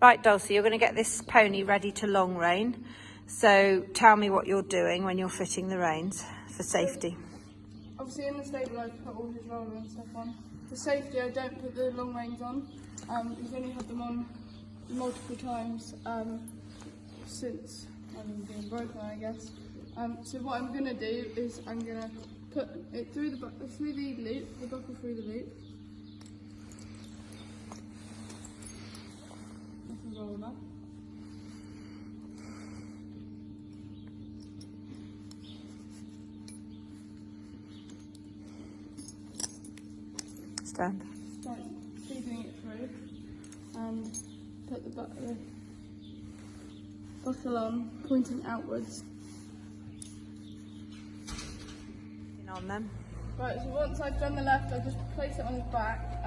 Right, Dulcie, you're going to get this pony ready to long rein. So tell me what you're doing when you're fitting the reins for safety. Obviously in the stable I put all his roller and stuff on. For safety I don't put the long reins on. He's only had them on multiple times since being broken, I guess. So what I'm going to do is I'm going to put it through the buckle through the loop. That's a roller. Stand. Start feeding it through and put the buckle on, pointing outwards. On them. Right, so once I've done the left, I just place it on his back.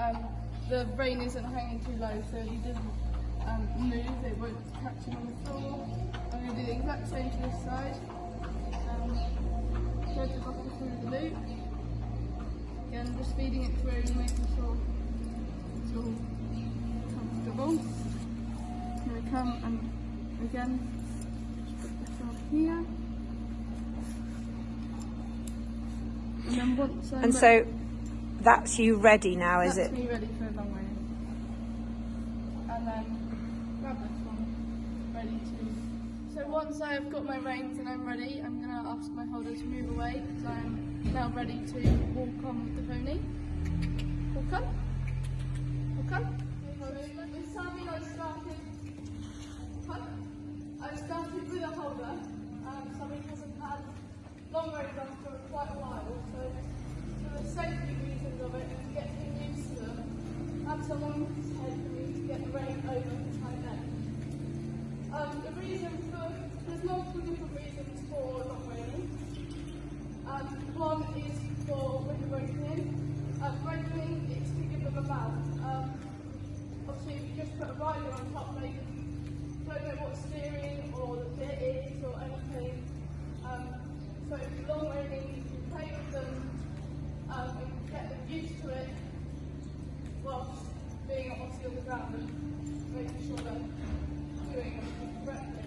The rein isn't hanging too low, so if he doesn't move, it won't catch him on the floor. I'm going to do the exact same to this side. Thread the buckle through the loop. Again, just feeding it through, making sure it's all comfortable. Here we come, and again, just put this on here. And then once I'm so that's you ready now, is it? That's me ready for a long rein. And then grab this one, ready to. So once I've got my reins and I'm ready, I'm going to ask my holder to move away because I'm now ready to walk on with the pony. Walk on. Walk on. With Sammy I started with a holder. Sammy hasn't had long reins on for quite a while, so for the safety reasons of it and to get him used to them, have someone who's head for me to get the rein over his hind leg. The reason there's multiple different reasons for long reining. One is for when you're breaking in. Breaking, it's to give them a balance. Obviously, if you just put a rider on top, they don't know what steering or the bit is or anything. So long reining, you can play with them and get them used to it whilst being obviously on the ground and making sure they're doing it correctly.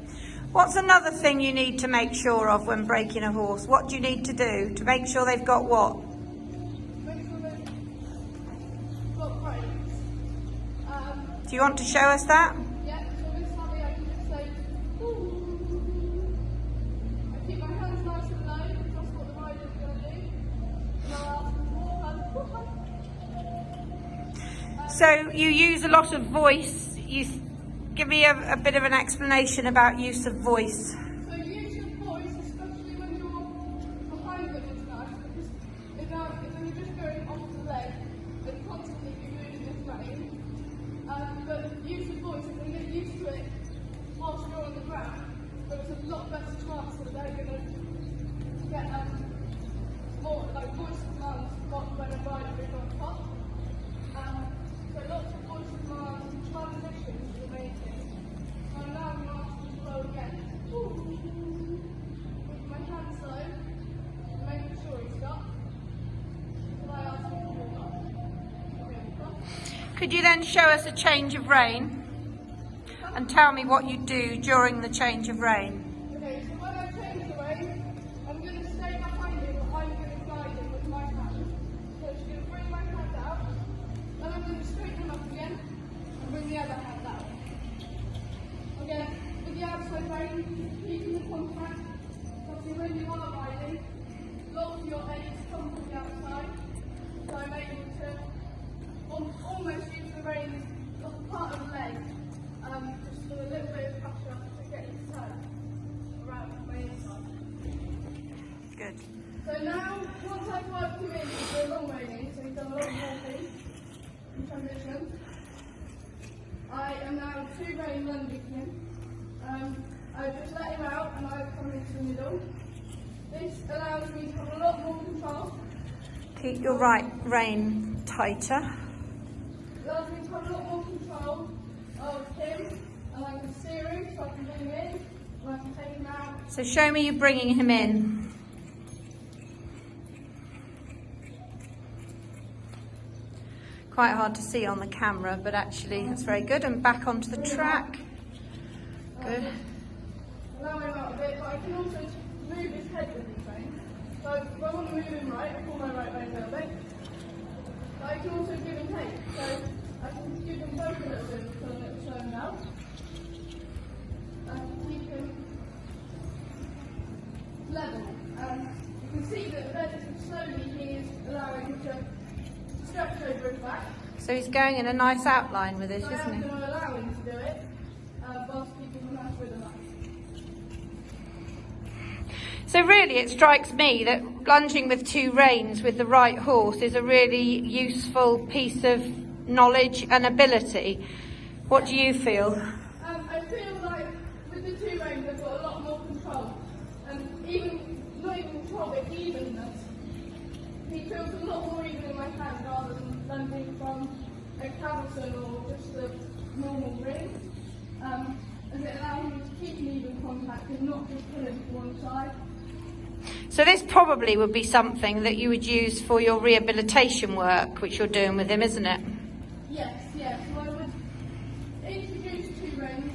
What's another thing you need to make sure of when breaking a horse? What do you need to do to make sure they've got what? Make sure they've got brakes. Do you want to show us that? Yeah, so this hobby I can just say, ooh. I keep my hands nice and low, that's what the rider's going to do. And I'll ask them to walk on. So you use a lot of voice. Give me a bit of an explanation about use of voice. So use your voice, especially when you're behind them is nice, because if you're just going off the leg, then constantly be moving this rein. But use your voice, if they get used to it whilst you're on the ground, there's a lot better chance that they're going to get more like voice commands when a rider is on top. So lots of voice commands and transitions is the main thing. So now I'm going to ask you to roll again. With my hands low, making sure he stops. And I ask you to walk up. Could you then show us a change of rein and tell me what you do during the change of rein? Okay, so when I change the rein, I'm going to stay behind him, but I'm going to guide him with my hand. So I'm going to bring my hand out, then I'm going to straighten him up again, and bring the other hand out. Again, with the outside rein, keeping the contact. Obviously when you are riding, lots of your aids come from the outside, so I'm able to almost use the rein as part of the leg, just with a little bit of pressure to get his toe around my inside. Good. So now, once I've worked him in for long reining, so he's done a lot of walking in transition, I am now two rein lunging him. I just let him out and I come into the middle. This allows me to have a lot more control. Keep your right rein tighter. Allows me to have a lot more control of him, and I can steer him so I can bring him in, and I can take him out. So show me you bringing him in. Quite hard to see on the camera, but actually it's very good. And back onto the track. Good. Allow him out a bit, but I can also move his head with these reins. So if I want to move him right, I pull my right rein a little bit. But I can also give him take. So I can give them both a little bit of a little slow now. And keep him level. You can see that relatively slowly he is allowing him to stretch over his back. So he's going in a nice outline with this, So I isn't am he? going to allow him to do it whilst keeping a nice rhythm up. So really it strikes me that lunging with 2 reins with the right horse is a really useful piece of knowledge and ability. What do you feel? I feel like with the 2 reins I've got a lot more control, and not even control but evenness. He feels a lot more even in my hand rather than lunging from a cavesson or just a normal ring. And it allows him to keep an even contact and not just pull him to one side. So this probably would be something that you would use for your rehabilitation work, which you're doing with him, isn't it? Yes. So I would introduce 2 reins,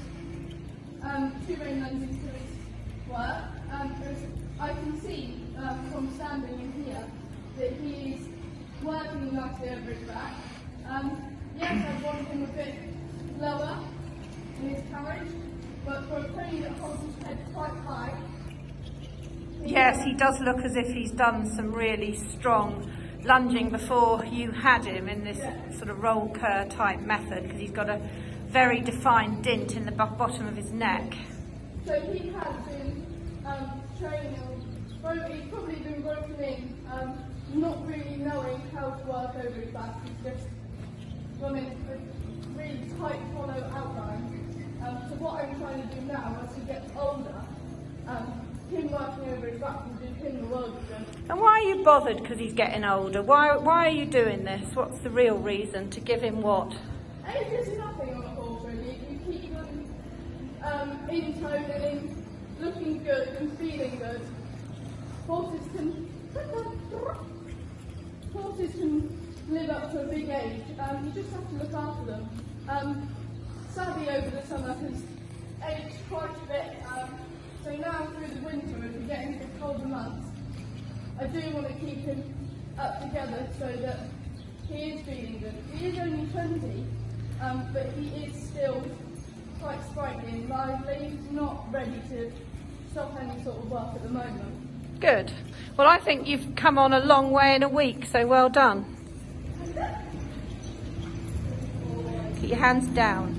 2 rein lunging to his work. Because I can see from standing in here that he is working nicely over his back. Yes, I want him a bit lower in his carriage, but for a pony that holds his head quite high. Yes, he does look as if he's done some really strong lunging before you had him in this sort of roll cur type method, because he's got a very defined dint in the bottom of his neck. So he has been training, he's probably been broken in, not really knowing how to work over his back. He's just gone in a really tight, hollow outline. So what I'm trying to do now, as he gets older, him working over his back will do him the world of good. And why are you bothered because he's getting older? Why are you doing this? What's the real reason to give him what? Age is nothing on a horse really. You keep them in tone and in looking good and feeling good. Horses can live up to a big age. You just have to look after them. Sadly over the summer has aged quite a bit. So now through the winter, as we get into the colder months, I do want to keep him up together so that he is feeling good. He is only 20, but he is still quite sprightly and lively, not ready to stop any sort of work at the moment. Good. Well, I think you've come on a long way in a week, so well done. Keep your hands down.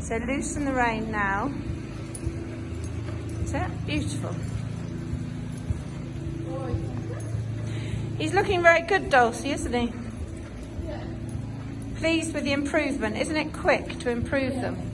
So loosen the rein now. That's it. Beautiful. He's looking very good, Dulcie, isn't he? Yeah. Pleased with the improvement. Isn't it quick to improve them?